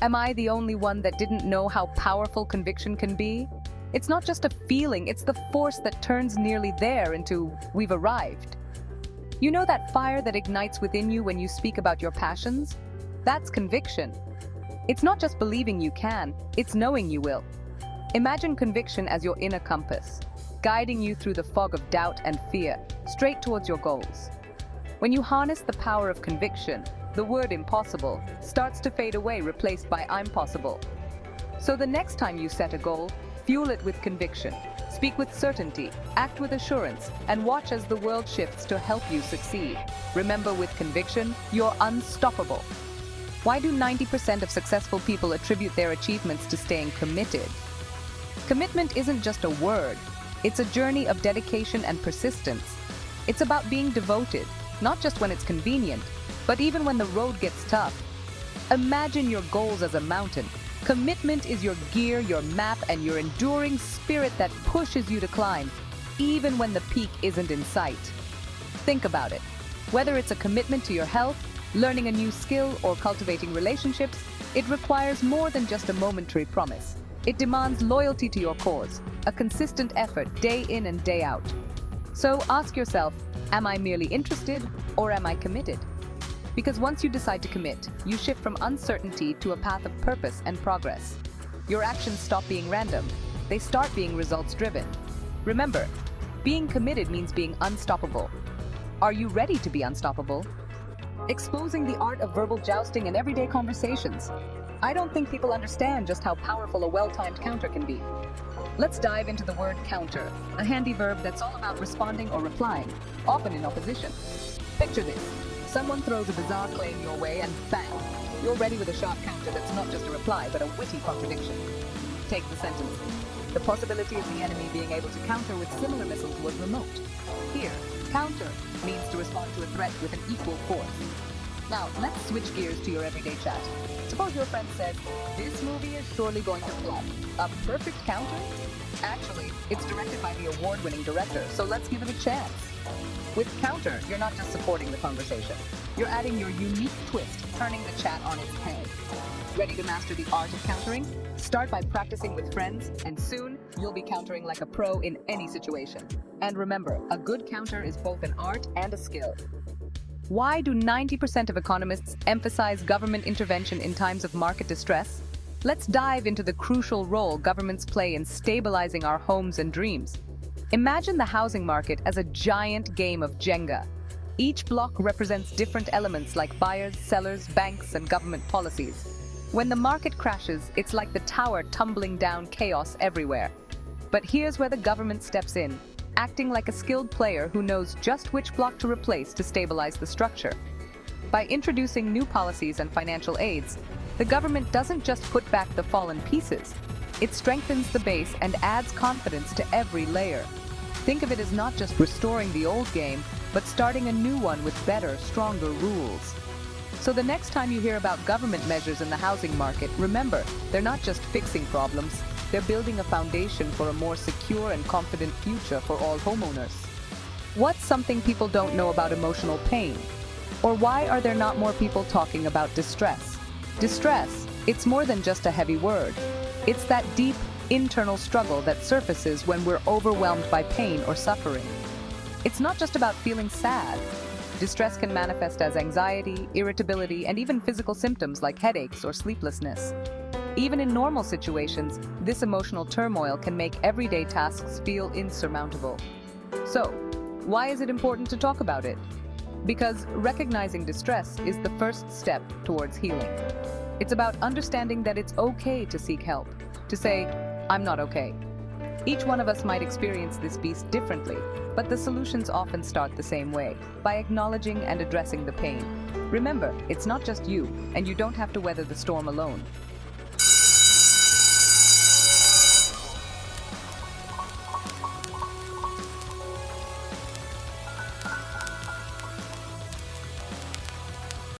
Am I the only one that didn't know how powerful conviction can be? It's not just a feeling, it's the force that turns nearly there into we've arrived. You know that fire that ignites within you when you speak about your passions? That's conviction. It's not just believing you can, it's knowing you will. Imagine conviction as your inner compass, guiding you through the fog of doubt and fear, straight towards your goals. When you harness the power of conviction, the word impossible starts to fade away, replaced by I'm possible. So the next time you set a goal, fuel it with conviction. Speak with certainty, act with assurance, and watch as the world shifts to help you succeed. Remember, with conviction, you're unstoppable. Why do 90% of successful people attribute their achievements to staying committed? Commitment isn't just a word. It's a journey of dedication and persistence. It's about being devoted, not just when it's convenient, but even when the road gets tough. Imagine your goals as a mountain. Commitment is your gear, your map, and your enduring spirit that pushes you to climb, even when the peak isn't in sight. Think about it. Whether it's a commitment to your health, learning a new skill, or cultivating relationships, it requires more than just a momentary promise. It demands loyalty to your cause, a consistent effort day in and day out. So ask yourself, am I merely interested or am I committed? Because once you decide to commit, you shift from uncertainty to a path of purpose and progress. Your actions stop being random. They start being results-driven. Remember, being committed means being unstoppable. Are you ready to be unstoppable? Exposing the art of verbal jousting in everyday conversations. I don't think people understand just how powerful a well-timed counter can be. Let's dive into the word counter, a handy verb that's all about responding or replying, often in opposition. Picture this. Someone throws a bizarre claim your way and bang, you're ready with a sharp counter that's not just a reply but a witty contradiction. Take the sentence. The possibility of the enemy being able to counter with similar missiles was remote. Here, counter means to respond to a threat with an equal force. Now, let's switch gears to your everyday chat. Suppose your friend said, "This movie is surely going to flop." A perfect counter? Actually, it's directed by the award-winning director, so let's give it a chance. With counter, you're not just supporting the conversation. You're adding your unique twist, turning the chat on its head. Ready to master the art of countering? Start by practicing with friends, and soon you'll be countering like a pro in any situation. And remember, a good counter is both an art and a skill. Why do 90% of economists emphasize government intervention in times of market distress? Let's dive into the crucial role governments play in stabilizing our homes and dreams. Imagine the housing market as a giant game of Jenga. Each block represents different elements like buyers, sellers, banks, and government policies. When the market crashes, it's like the tower tumbling down, chaos everywhere. But here's where the government steps in, acting like a skilled player who knows just which block to replace to stabilize the structure. By introducing new policies and financial aids, the government doesn't just put back the fallen pieces. It strengthens the base and adds confidence to every layer. Think of it as not just restoring the old game, but starting a new one with better, stronger rules. So the next time you hear about government measures in the housing market, remember, they're not just fixing problems, they're building a foundation for a more secure and confident future for all homeowners. What's something people don't know about emotional pain? Or why are there not more people talking about distress? Distress, it's more than just a heavy word. It's that deep, internal struggle that surfaces when we're overwhelmed by pain or suffering. It's not just about feeling sad. Distress can manifest as anxiety, irritability, and even physical symptoms like headaches or sleeplessness. Even in normal situations, this emotional turmoil can make everyday tasks feel insurmountable. So, why is it important to talk about it? Because recognizing distress is the first step towards healing. It's about understanding that it's okay to seek help, to say, "I'm not okay." Each one of us might experience this beast differently, but the solutions often start the same way, by acknowledging and addressing the pain. Remember, it's not just you, and you don't have to weather the storm alone.